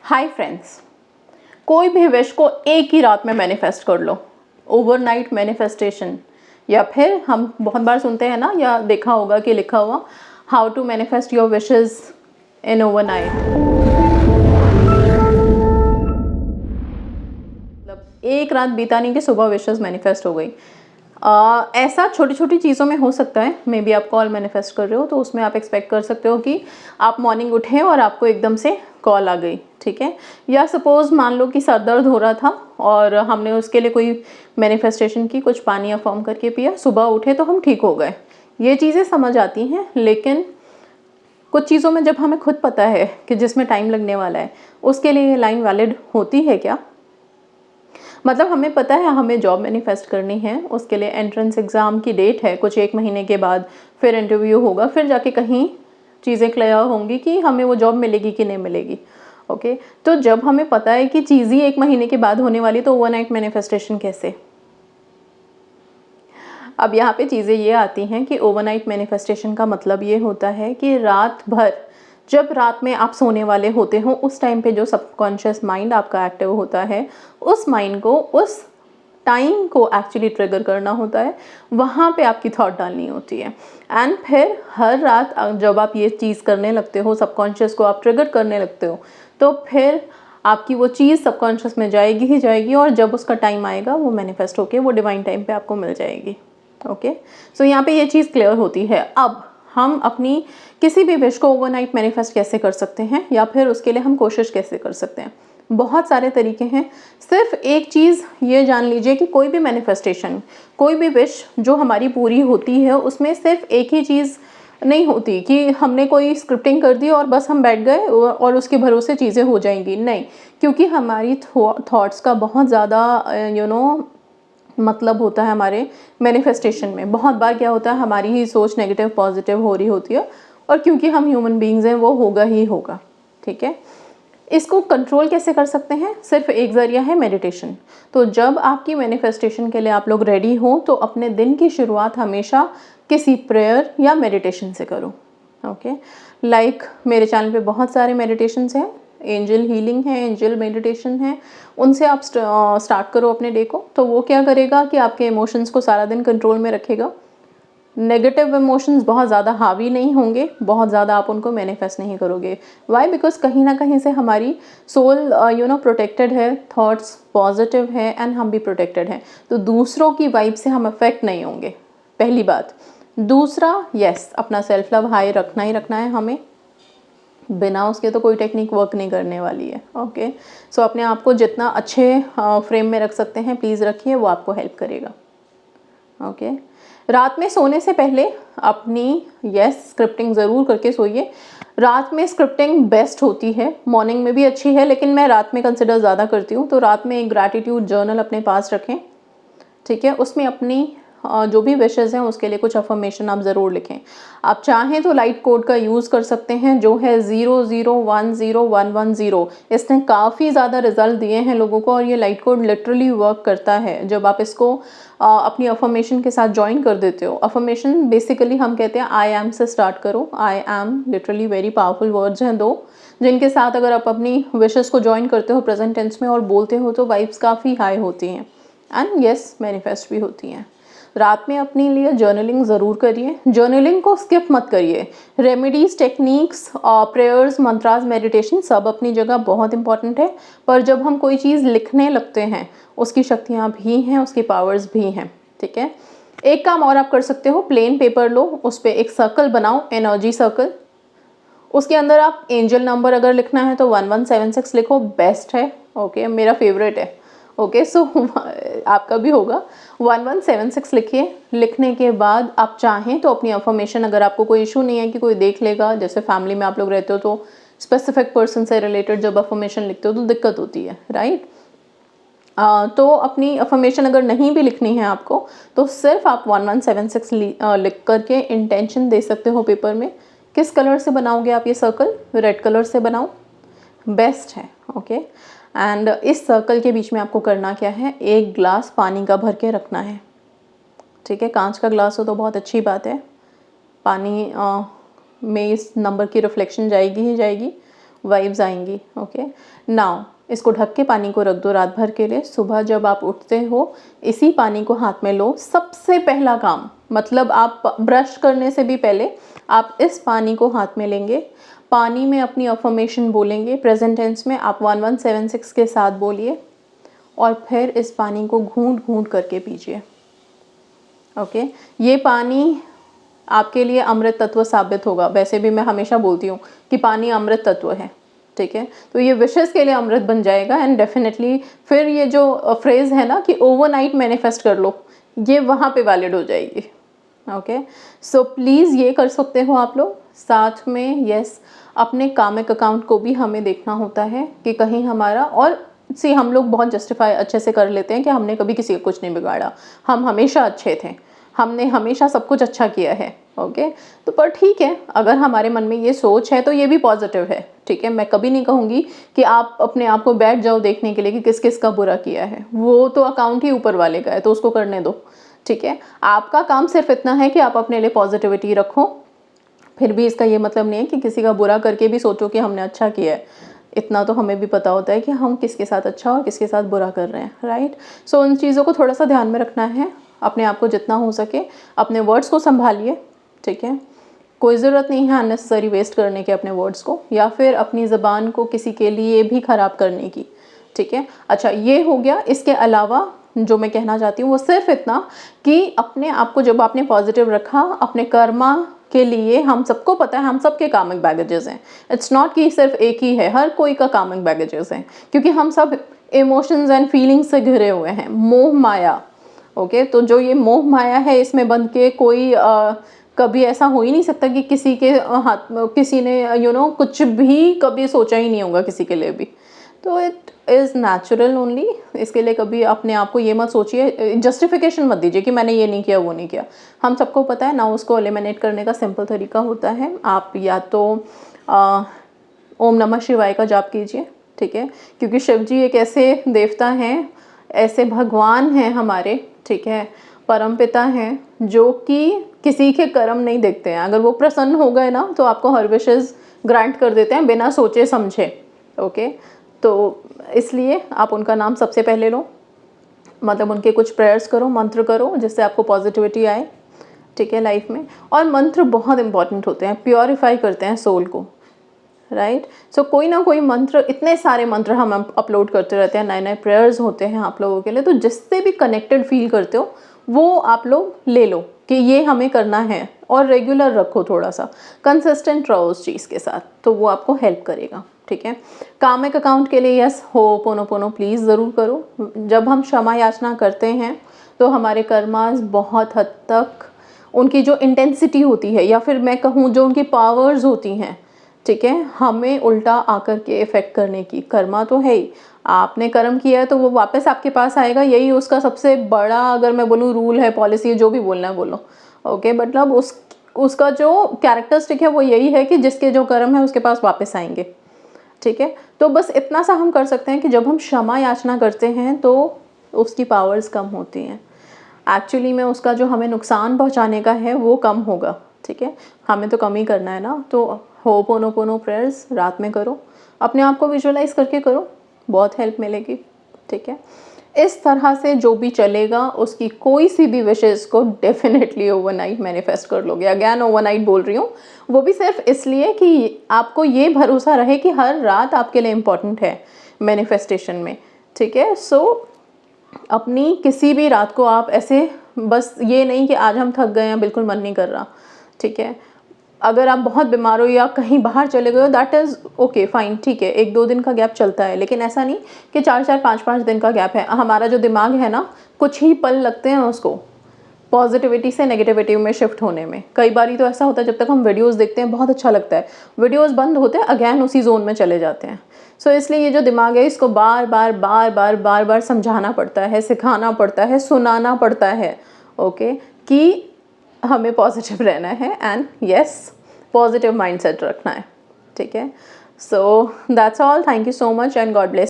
Hi friends, कोई भी wish को एक ही रात में मैनिफेस्ट कर लो, ओवरनाइट मैनिफेस्टेशन। या फिर हम बहुत बार सुनते हैं ना, या देखा होगा कि लिखा हुआ how to manifest your wishes in overnight. मतलब एक रात बीता नहीं कि सुबह विशेस मैनिफेस्ट हो गई। ऐसा छोटी छोटी चीज़ों में हो सकता है। मे बी आप कॉल मैनिफेस्ट कर रहे हो तो उसमें आप एक्सपेक्ट कर सकते हो कि आप मॉर्निंग उठे और आपको एकदम से कॉल आ गई, ठीक है। या सपोज़ मान लो कि सर दर्द हो रहा था और हमने उसके लिए कोई मैनिफेस्टेशन की, कुछ पानी अफॉर्म करके पिया, सुबह उठे तो हम ठीक हो गए। ये चीज़ें समझ आती हैं, लेकिन कुछ चीज़ों में जब हमें खुद पता है कि जिसमें टाइम लगने वाला है, उसके लिए ये लाइन वैलिड होती है क्या? मतलब हमें पता है हमें जॉब मैनिफेस्ट करनी है, उसके लिए एंट्रेंस एग्ज़ाम की डेट है कुछ 1 महीने के बाद, फिर इंटरव्यू होगा, फिर जाके कहीं चीज़ें क्लियर होंगी कि हमें वो जॉब मिलेगी कि नहीं मिलेगी। ओके, तो जब हमें पता है कि चीज़ ही 1 महीने के बाद होने वाली, तो ओवरनाइट मैनिफेस्टेशन कैसे? अब यहाँ पे चीज़ें ये आती हैं कि ओवरनाइट मैनिफेस्टेशन का मतलब ये होता है कि रात भर, जब रात में आप सोने वाले होते हो, उस टाइम पे जो सबकॉन्शियस माइंड आपका एक्टिव होता है, उस माइंड को उस टाइम को एक्चुअली ट्रिगर करना होता है, वहाँ पे आपकी थॉट डालनी होती है। एंड फिर हर रात जब आप ये चीज़ करने लगते हो, सबकॉन्शियस को आप ट्रिगर करने लगते हो, तो फिर आपकी वो चीज़ सबकॉन्शियस में जाएगी ही जाएगी, और जब उसका टाइम आएगा वो मैनिफेस्ट होके वो डिवाइन टाइम पे आपको मिल जाएगी। ओके, सो यहाँ पे ये चीज़ क्लियर होती है। अब हम अपनी किसी भी विश को ओवरनाइट मैनिफेस्ट कैसे कर सकते हैं, या फिर उसके लिए हम कोशिश कैसे कर सकते हैं? बहुत सारे तरीके हैं। सिर्फ एक चीज़ ये जान लीजिए कि कोई भी मैनिफेस्टेशन, कोई भी विश जो हमारी पूरी होती है, उसमें सिर्फ एक ही चीज़ नहीं होती कि हमने कोई स्क्रिप्टिंग कर दी और बस हम बैठ गए और उसके भरोसे चीज़ें हो जाएंगी। नहीं, क्योंकि हमारी थॉट्स का बहुत ज़्यादा मतलब होता है हमारे मैनिफेस्टेशन में। बहुत बार क्या होता है, हमारी ही सोच नेगेटिव पॉजिटिव हो रही होती है, और क्योंकि हम ह्यूमन बीइंग्स हैं, वो होगा ही होगा, ठीक है। इसको कंट्रोल कैसे कर सकते हैं? सिर्फ एक ज़रिया है, मेडिटेशन। तो जब आपकी मैनिफेस्टेशन के लिए आप लोग रेडी हो, तो अपने दिन की शुरुआत हमेशा किसी प्रेयर या मेडिटेशन से करो। ओके, लाइक मेरे चैनल पे बहुत सारे मेडिटेशंस हैं, एंजल हीलिंग है, एंजल मेडिटेशन है, उनसे आप स्टार्ट करो अपने डे को। तो वो क्या करेगा कि आपके इमोशंस को सारा दिन कंट्रोल में रखेगा। नेगेटिव इमोशंस बहुत ज़्यादा हावी नहीं होंगे, बहुत ज़्यादा आप उनको मैनिफेस्ट नहीं करोगे। वाई? बिकॉज कहीं ना कहीं से हमारी सोल प्रोटेक्टेड है, थॉट्स पॉजिटिव है, एंड हम भी प्रोटेक्टेड हैं, तो दूसरों की वाइब से हम अफेक्ट नहीं होंगे, पहली बात। दूसरा, यस, अपना सेल्फ लव हाई रखना ही रखना है हमें, बिना उसके तो कोई टेक्निक वर्क नहीं करने वाली है। ओके, सो अपने आप को जितना अच्छे फ्रेम में रख सकते हैं प्लीज़ रखिए, वो आपको हेल्प करेगा। ओके, रात में सोने से पहले अपनी स्क्रिप्टिंग ज़रूर करके सोइए। रात में स्क्रिप्टिंग बेस्ट होती है, मॉर्निंग में भी अच्छी है, लेकिन मैं रात में कंसिडर ज़्यादा करती हूँ। तो रात में एक ग्रैटिट्यूड जर्नल अपने पास रखें, ठीक है। उसमें अपनी जो भी विशेज़ हैं उसके लिए कुछ अफर्मेशन आप ज़रूर लिखें। आप चाहें तो लाइट कोड का यूज़ कर सकते हैं, जो है 00101110। इसने काफ़ी ज़्यादा रिजल्ट दिए हैं लोगों को, और ये लाइट कोड लिटरली वर्क करता है जब आप इसको अपनी अफर्मेशन के साथ ज्वाइन कर देते हो। अफर्मेशन बेसिकली हम कहते हैं आई एम से स्टार्ट करो। I am literally very powerful words हैं दो, जिनके साथ अगर आप अपनी विशेज़ को ज्वाइन करते हो प्रेजेंट टेंस में और बोलते हो, तो वाइब्स काफ़ी हाई होती हैं, एंड यस मैनिफेस्ट भी होती हैं। रात में अपने लिए जर्नलिंग ज़रूर करिए, जर्नलिंग को स्किप मत करिए। Remedies, techniques, prayers, mantras, meditation सब अपनी जगह बहुत इंपॉर्टेंट है, पर जब हम कोई चीज़ लिखने लगते हैं, उसकी शक्तियाँ भी हैं, उसकी पावर्स भी हैं, ठीक है। एक काम और आप कर सकते हो, प्लेन पेपर लो, उस पर एक सर्कल बनाओ, एनर्जी सर्कल। उसके अंदर आप एंजल नंबर अगर लिखना है तो 1176 लिखो, बेस्ट है। ओके, मेरा फेवरेट है। ओके, सो आपका भी होगा। 1176 लिखिए। लिखने के बाद आप चाहें तो अपनी अफर्मेशन, अगर आपको कोई इशू नहीं है कि कोई देख लेगा, जैसे फैमिली में आप लोग रहते हो तो स्पेसिफिक पर्सन से रिलेटेड जब अफर्मेशन लिखते हो तो दिक्कत होती है, राइट। तो अपनी अफर्मेशन अगर नहीं भी लिखनी है आपको, तो सिर्फ आप 1176 लिख करके इंटेंशन दे सकते हो पेपर में। किस कलर से बनाओगे आप ये सर्कल? रेड कलर से बनाओ, बेस्ट है। ओके, एंड इस सर्कल के बीच में आपको करना क्या है, एक ग्लास पानी का भर के रखना है, ठीक है। कांच का ग्लास हो तो बहुत अच्छी बात है, पानी में इस नंबर की रिफ्लेक्शन जाएगी ही जाएगी। वाइब्स आएंगी। ओके, नाउ इसको ढक के पानी को रख दो रात भर के लिए। सुबह जब आप उठते हो इसी पानी को हाथ में लो। सबसे पहला काम, मतलब आप ब्रश करने से भी पहले आप इस पानी को हाथ में लेंगे, पानी में अपनी अफर्मेशन बोलेंगे। प्रेजेंट टेंस में आप 1176 के साथ बोलिए और फिर इस पानी को घूंट घूंट करके पीजिए। ओके, ये पानी आपके लिए अमृत तत्व साबित होगा। वैसे भी मैं हमेशा बोलती हूँ कि पानी अमृत तत्व है, ठीक है। तो ये विशेष के लिए अमृत बन जाएगा एंड डेफिनेटली फिर ये जो फ्रेज़ है ना कि ओवरनाइट मैनिफेस्ट कर लो, ये वहाँ पे वैलिड हो जाएगी। ओके, सो प्लीज़ ये कर सकते हो आप लोग। साथ में यस, अपने कामिक अकाउंट को भी हमें देखना होता है कि कहीं हमारा, और सी हम लोग बहुत जस्टिफाई अच्छे से कर लेते हैं कि हमने कभी किसी का कुछ नहीं बिगाड़ा, हम हमेशा अच्छे थे, हमने हमेशा सब कुछ अच्छा किया है। ओके, तो पर ठीक है, अगर हमारे मन में ये सोच है तो ये भी पॉजिटिव है, ठीक है। मैं कभी नहीं कहूँगी कि आप अपने आप को बैठ जाओ देखने के लिए कि किस किस का बुरा किया है, वो तो अकाउंट ही ऊपर वाले का है, तो उसको करने दो, ठीक है। आपका काम सिर्फ इतना है कि आप अपने लिए पॉजिटिविटी रखो। फिर भी इसका ये मतलब नहीं है कि किसी का बुरा करके भी सोचो कि हमने अच्छा किया है। इतना तो हमें भी पता होता है कि हम किसके साथ अच्छा और किसके साथ बुरा कर रहे हैं, राइट। सो उन चीज़ों को थोड़ा सा ध्यान में रखना है। अपने आप को जितना हो सके अपने वर्ड्स को संभालिए, ठीक है। कोई ज़रूरत नहीं है अननेसेसरी वेस्ट करने के अपने वर्ड्स को, या फिर अपनी ज़बान को किसी के लिए भी ख़राब करने की, ठीक है। अच्छा, ये हो गया। इसके अलावा जो मैं कहना चाहती हूँ वो सिर्फ इतना कि अपने आप को जब आपने पॉजिटिव रखा, अपने कर्मा के लिए, हम सबको पता है हम सबके कामिक बैगेजेस हैं। इट्स नॉट कि सिर्फ एक ही है, हर कोई का कामिक बैगेजेस हैं, क्योंकि हम सब इमोशंस एंड फीलिंग्स से घिरे हुए हैं। मोह माया, ओके, तो जो ये मोह माया है इसमें बंध के कोई कभी ऐसा हो ही नहीं सकता कि किसी के हाथ में किसी ने कुछ भी कभी सोचा ही नहीं होगा किसी के लिए भी। तो इट इज़ नेचुरल ओनली। इसके लिए कभी अपने आप को ये मत सोचिए, जस्टिफिकेशन मत दीजिए कि मैंने ये नहीं किया वो नहीं किया। हम सबको पता है ना, उसको एलिमिनेट करने का सिंपल तरीका होता है, आप या तो ओम नमः शिवाय का जाप कीजिए, ठीक है। क्योंकि शिव जी एक ऐसे देवता हैं, ऐसे भगवान हैं हमारे, ठीक है, परमपिता हैं, जो कि किसी के कर्म नहीं देखते हैं। अगर वो प्रसन्न हो गए ना तो आपको हर विशेज़ ग्रांट कर देते हैं बिना सोचे समझे। ओके, तो इसलिए आप उनका नाम सबसे पहले लो, मतलब उनके कुछ प्रेयर्स करो, मंत्र करो, जिससे आपको पॉजिटिविटी आए, ठीक है, लाइफ में। और मंत्र बहुत इंपॉर्टेंट होते हैं, प्योरीफाई करते हैं सोल को, राइट। सो कोई ना कोई मंत्र, इतने सारे मंत्र हम अपलोड करते रहते हैं, नए नए प्रेयर्स होते हैं आप लोगों के लिए, तो जिससे भी कनेक्टेड फील करते हो वो आप लोग ले लो कि ये हमें करना है, और रेगुलर रखो, थोड़ा सा कंसिस्टेंट रहो उस चीज़ के साथ, तो वो आपको हेल्प करेगा, ठीक है। कामिक अकाउंट के लिए यस, होपोनोपोनो प्लीज़ ज़रूर करो। जब हम क्षमा याचना करते हैं तो हमारे कर्मास बहुत हद तक, उनकी जो इंटेंसिटी होती है, या फिर मैं कहूँ जो उनकी पावर्स होती हैं, ठीक है, हमें उल्टा आकर के इफ़ेक्ट करने की। कर्मा तो है ही, आपने कर्म किया है तो वो वापस आपके पास आएगा, यही उसका सबसे बड़ा, अगर मैं बोलूँ, रूल है, पॉलिसी है, जो भी बोलना है बोलो। ओके, मतलब उसका जो कैरेक्टरिस्टिक है वो यही है कि जिसके जो कर्म है उसके पास वापस आएंगे, ठीक है। तो बस इतना सा हम कर सकते हैं कि जब हम क्षमा याचना करते हैं तो उसकी पावर्स कम होती हैं, एक्चुअली में उसका जो हमें नुकसान पहुंचाने का है वो कम होगा, ठीक है। हमें तो कम ही करना है ना। तो होपोनोपोनो प्रेयर्स रात में करो, अपने आप को विजुअलाइज करके करो, बहुत हेल्प मिलेगी, ठीक है। इस तरह से जो भी चलेगा उसकी कोई सी भी विशेज़ को डेफिनेटली ओवरनाइट मैनिफेस्ट कर लोगे। अगैन ओवरनाइट बोल रही हूँ, वो भी सिर्फ इसलिए कि आपको ये भरोसा रहे कि हर रात आपके लिए इम्पॉर्टेंट है मैनिफेस्टेशन में, ठीक है। सो अपनी किसी भी रात को आप ऐसे, बस ये नहीं कि आज हम थक गए हैं, बिल्कुल मन नहीं कर रहा, ठीक है। अगर आप बहुत बीमार हो या कहीं बाहर चले गए हो, दैट इज़ ओके, फाइन, ठीक है, 1-2 दिन का गैप चलता है, लेकिन ऐसा नहीं कि 4-4 5-5 दिन का गैप है। हमारा जो दिमाग है ना, कुछ ही पल लगते हैं उसको पॉजिटिविटी से नेगेटिविटी में शिफ्ट होने में। कई बार तो ऐसा होता है, जब तक हम वीडियोस देखते हैं बहुत अच्छा लगता है, वीडियोस बंद होते हैं अगैन उसी जोन में चले जाते हैं। सो इसलिए ये जो दिमाग है इसको बार बार समझाना पड़ता है, सिखाना पड़ता है, सुनाना पड़ता है, ओके, कि हमें पॉजिटिव रहना है एंड यस, पॉजिटिव माइंडसेट रखना है, ठीक है। So that's all, thank you so much and God bless.